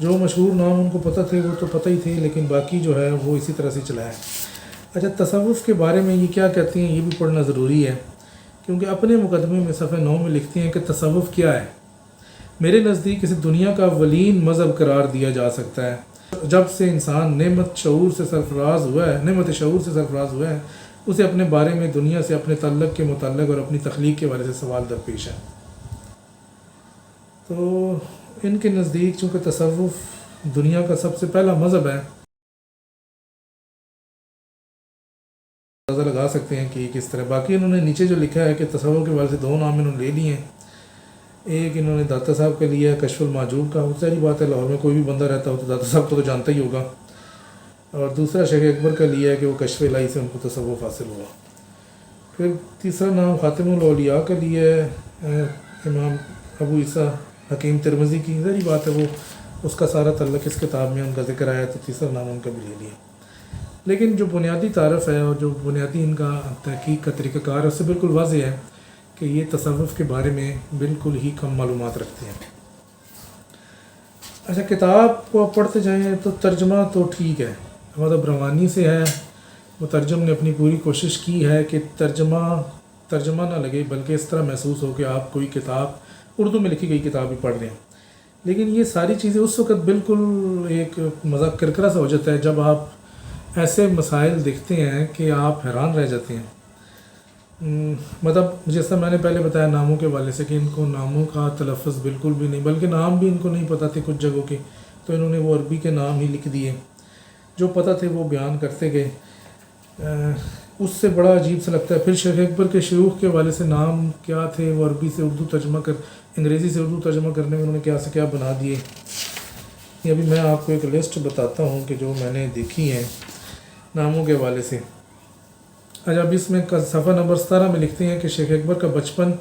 جو مشہور نام ان کو پتہ تھے وہ تو پتہ ہی تھے، لیکن باقی جو ہے وہ اسی طرح سے چلا ہے۔ اچھا، تصوف کے بارے میں یہ کیا کہتے ہیں یہ بھی پڑھنا ضروری ہے، کیونکہ اپنے مقدمے میں صفحہ 9 میں لکھتے ہیں کہ تصوف کیا ہے؟ میرے نزدیک اسے دنیا کا اولین مذہب قرار دیا جا سکتا ہے۔ جب سے انسان نعمت شعور سے سرفراز ہوا ہے، اسے اپنے بارے میں دنیا سے اپنے تعلق کے متعلق اور اپنی تخلیق کے بارے سے سوال درپیش ہے۔ تو ان کے نزدیک چونکہ تصوف دنیا کا سب سے پہلا مذہب ہے، اندازہ لگا سکتے ہیں کہ کس طرح۔ باقی انہوں نے نیچے جو لکھا ہے کہ تصوف کے بارے سے 2 نام انہوں نے لے لیے ہیں۔ ایک انہوں نے داتا صاحب کا لیا ہے کشف المعجوب کا، ظاہری بات ہے لاہور میں کوئی بھی بندہ رہتا ہو تو داتا صاحب کو تو جانتا ہی ہوگا، اور دوسرا شیخ اکبر کا لیا ہے کہ وہ کشف الہی سے ان کو تصوف حاصل ہوا۔ پھر تیسرا نام خاتم الاولیاء کا لیا ہے امام ابو عیسیٰ حکیم ترمذی کی، ظاہری بات ہے وہ اس کا سارا تعلق اس کتاب میں ان کا ذکر آیا، تو تیسرا نام ان کا بھی لے لیا۔ لیکن جو بنیادی تعارف ہے اور جو بنیادی ان کا تحقیق کا طریقہ کار ہے اس سے بالکل واضح ہے کہ یہ تصوف کے بارے میں بالکل ہی کم معلومات رکھتے ہیں۔ اچھا، کتاب کو آپ پڑھتے جائیں تو ترجمہ تو ٹھیک ہے، مطلب روانی سے ہے، مترجم نے اپنی پوری کوشش کی ہے کہ ترجمہ نہ لگے، بلکہ اس طرح محسوس ہو کہ آپ کوئی کتاب اردو میں لکھی گئی کتاب ہی پڑھ رہے ہیں۔ لیکن یہ ساری چیزیں اس وقت بالکل ایک مذاق کرکرا سا ہو جاتا ہے جب آپ ایسے مسائل دیکھتے ہیں کہ آپ حیران رہ جاتے ہیں۔ مطلب جیسا میں نے پہلے بتایا ناموں کے حوالے سے کہ ان کو ناموں کا تلفظ بالکل بھی نہیں، بلکہ نام بھی ان کو نہیں پتہ تھے کچھ جگہوں کے، تو انہوں نے وہ عربی کے نام ہی لکھ دیے، جو پتہ تھے وہ بیان کرتے گئے۔ اس سے بڑا عجیب سا لگتا ہے۔ پھر شیخ اکبر کے شیوخ کے حوالے سے نام کیا تھے وہ عربی سے اردو انگریزی سے اردو ترجمہ کرنے میں انہوں نے کیا سے کیا بنا دیے۔ یہ ابھی میں آپ کو ایک لسٹ بتاتا ہوں کہ جو میں نے دیکھی ہیں ناموں کے حوالے سے۔ اچھا، اب اس میں صفحہ نمبر 17 میں لکھتے ہیں کہ شیخ اکبر کا بچپن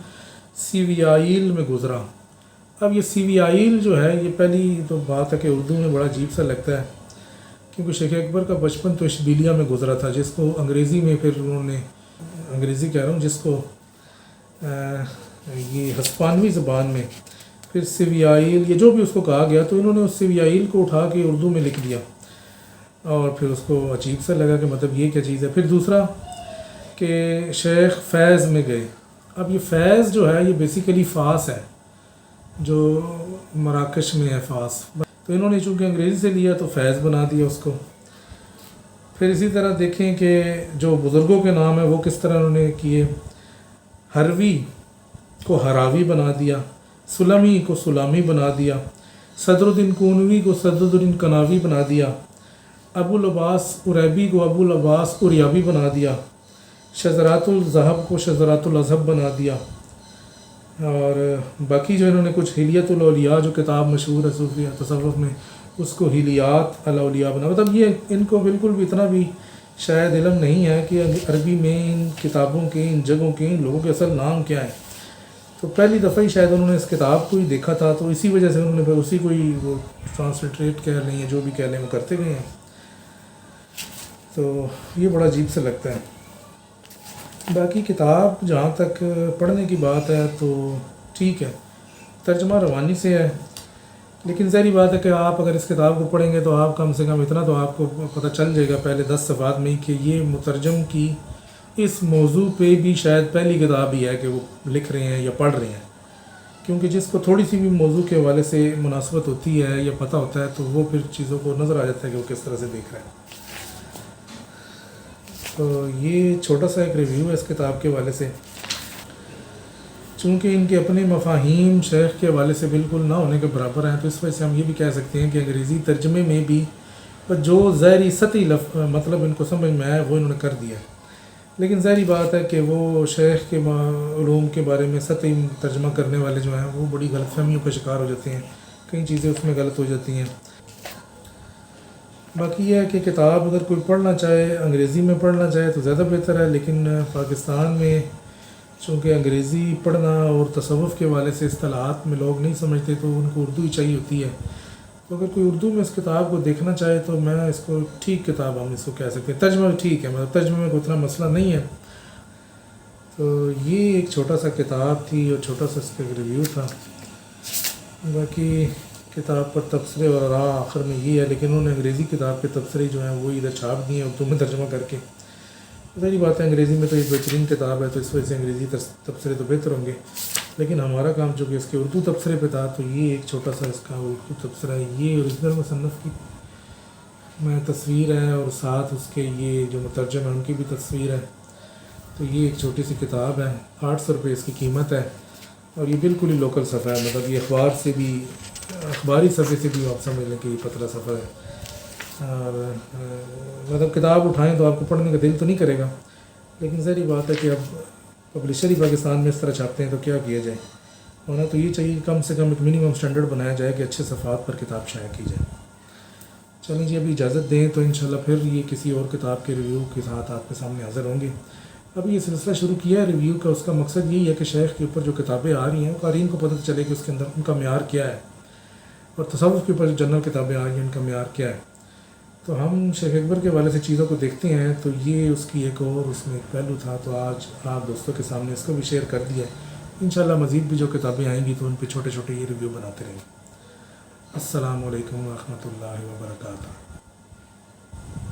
سیویائیل میں گزرا۔ اب یہ سیویائیل جو ہے یہ پہلی تو بات ہے کہ اردو میں بڑا عجیب سا لگتا ہے، کیونکہ شیخ اکبر کا بچپن تو اشبیلیہ میں گزرا تھا، جس کو انگریزی میں پھر انہوں نے انگریزی کہہ رہا ہوں جس کو یہ ہسپانوی زبان میں پھر سیویائیل یہ جو بھی اس کو کہا گیا، تو انہوں نے اس سیویائیل کو اٹھا کے اردو میں لکھ دیا، اور پھر اس کو عجیب سا لگا کہ مطلب یہ کیا چیز ہے۔ پھر دوسرا کہ شیخ فیض میں گئے۔ اب یہ فیض جو ہے یہ بیسیکلی فاس ہے، جو مراکش میں ہے فاس، تو انہوں نے چونکہ انگریزی سے لیا تو فیض بنا دیا اس کو۔ پھر اسی طرح دیکھیں کہ جو بزرگوں کے نام ہیں وہ کس طرح انہوں نے کیے۔ ہروی کو ہراوی بنا دیا، سلمی کو سلامی بنا دیا، صدر الدین کونوی کو صدر الدین کناوی بنا دیا، ابو العباس عریبی کو ابو العباس عریابی بنا دیا، شذرات الذہب کو شذرات الاذہب بنا دیا، اور باقی جو انہوں نے کچھ حلیت الاولیاء جو کتاب مشہور ہے صوفی تصوف میں اس کو حلیات الاولیاء بنا۔ مطلب یہ ان کو بالکل بھی اتنا بھی شاید علم نہیں ہے کہ عربی میں ان کتابوں کے، ان جگہوں کے، ان لوگوں کے اصل نام کیا ہیں۔ تو پہلی دفعہ ہی شاید انہوں نے اس کتاب کو ہی دیکھا تھا، تو اسی وجہ سے انہوں نے پھر اسی کو ہی وہ ٹرانسلیٹریٹ کہہ لیں یا جو بھی کہہ لیں وہ کرتے گئے ہیں۔ تو یہ بڑا عجیب سے لگتا ہے۔ باقی کتاب جہاں تک پڑھنے کی بات ہے تو ٹھیک ہے، ترجمہ روانی سے ہے، لیکن ظاہری بات ہے کہ آپ اگر اس کتاب کو پڑھیں گے تو آپ کم سے کم اتنا تو آپ کو پتہ چل جائے گا پہلے 10 صفحات میں ہی کہ یہ مترجم کی اس موضوع پہ بھی شاید پہلی کتاب ہی ہے کہ وہ لکھ رہے ہیں یا پڑھ رہے ہیں، کیونکہ جس کو تھوڑی سی بھی موضوع کے حوالے سے مناسبت ہوتی ہے یا پتہ ہوتا ہے تو وہ پھر چیزوں کو نظر آ جاتا ہے کہ وہ کس طرح سے دیکھ رہے ہیں۔ تو یہ چھوٹا سا ایک ریویو ہے اس کتاب کے حوالے سے۔ چونکہ ان کے اپنے مفاہیم شیخ کے حوالے سے بالکل نہ ہونے کے برابر ہیں، تو اس وجہ سے ہم یہ بھی کہہ سکتے ہیں کہ انگریزی ترجمے میں بھی جو ظاہری سطحی مطلب ان کو سمجھ میں آیا وہ انہوں نے کر دیا ہے، لیکن ظاہری بات ہے کہ وہ شیخ کے علوم کے بارے میں سطحی ترجمہ کرنے والے جو ہیں وہ بڑی غلط فہمیوں کا شکار ہو جاتے ہیں، کئی چیزیں اس میں غلط ہو جاتی ہیں۔ باقی یہ ہے کہ کتاب اگر کوئی پڑھنا چاہے انگریزی میں پڑھنا چاہے تو زیادہ بہتر ہے، لیکن پاکستان میں چونکہ انگریزی پڑھنا اور تصوف کے حوالے سے اصطلاحات میں لوگ نہیں سمجھتے تو ان کو اردو ہی چاہیے ہوتی ہے، تو اگر کوئی اردو میں اس کتاب کو دیکھنا چاہے تو میں اس کو ٹھیک کتاب ہم اس کو کہہ سکتے ہیں، ترجمہ بھی ٹھیک ہے، مطلب ترجمے میں کوئی اتنا مسئلہ نہیں ہے۔ تو یہ ایک چھوٹا سا کتاب تھی اور چھوٹا سا اس کا ریویو تھا۔ باقی کتاب پر تبصرے اور راہ آخر میں یہ ہے، لیکن انہوں نے انگریزی کتاب کے تبصرے جو ہیں وہ ادھر چھاپ دیے ہیں اردو میں ترجمہ کر کے۔ ظاہری بات ہے انگریزی میں تو یہ بہترین کتاب ہے، تو اس وجہ سے انگریزی تبصرے تو بہتر ہوں گے، لیکن ہمارا کام چونکہ اس کے اردو تبصرے پہ تھا تو یہ ایک چھوٹا سا اس کا اردو تبصرہ ہے۔ یہ اوریجنل مصنف کی میں تصویر ہے اور ساتھ اس کے یہ جو مترجم ہے ان کی بھی تصویر ہے، تو یہ ایک چھوٹی سی کتاب ہے، 800 روپے اس کی قیمت ہے، اور یہ بالکل ہی لوکل صفحہ ہے، مطلب یہ اخبار سے بھی، اخباری صفحے سے بھی آپ سمجھ لیں کہ یہ پتلا صفحہ ہے، اور مطلب کتاب اٹھائیں تو آپ کو پڑھنے کا دل تو نہیں کرے گا، لیکن ظاہری بات ہے کہ اب پبلشر ہی پاکستان میں اس طرح چھاپتے ہیں تو کیا کیا جائے، ہونا تو یہ چاہیے کم سے کم ایک منیمم سٹینڈرڈ بنایا جائے کہ اچھے صفحات پر کتاب شائع کی جائے۔ چلیں جی، ابھی اجازت دیں تو انشاءاللہ پھر یہ کسی اور کتاب کے ریویو کے ساتھ آپ کے سامنے حاضر ہوں گے۔ ابھی یہ سلسلہ شروع کیا ہے ریویو کا، اس کا مقصد یہی ہے کہ شیخ کے اوپر جو کتابیں آ رہی ہیں قارئین کو پتہ چلے کہ اس کے اندر ان کا معیار کیا ہے، اور تصوف کے اوپر جو جنرل کتابیں آ رہی ہیں ان کا معیار کیا ہے۔ تو ہم شیخ اکبر کے حوالے سے چیزوں کو دیکھتے ہیں، تو یہ اس کی ایک اور اس میں ایک پہلو تھا، تو آج آپ دوستوں کے سامنے اس کو بھی شیئر کر دیا ہے۔ انشاءاللہ مزید بھی جو کتابیں آئیں گی تو ان پہ چھوٹے چھوٹے یہ ریویو بناتے رہیں گے۔ السلام علیکم ورحمۃ اللہ وبرکاتہ۔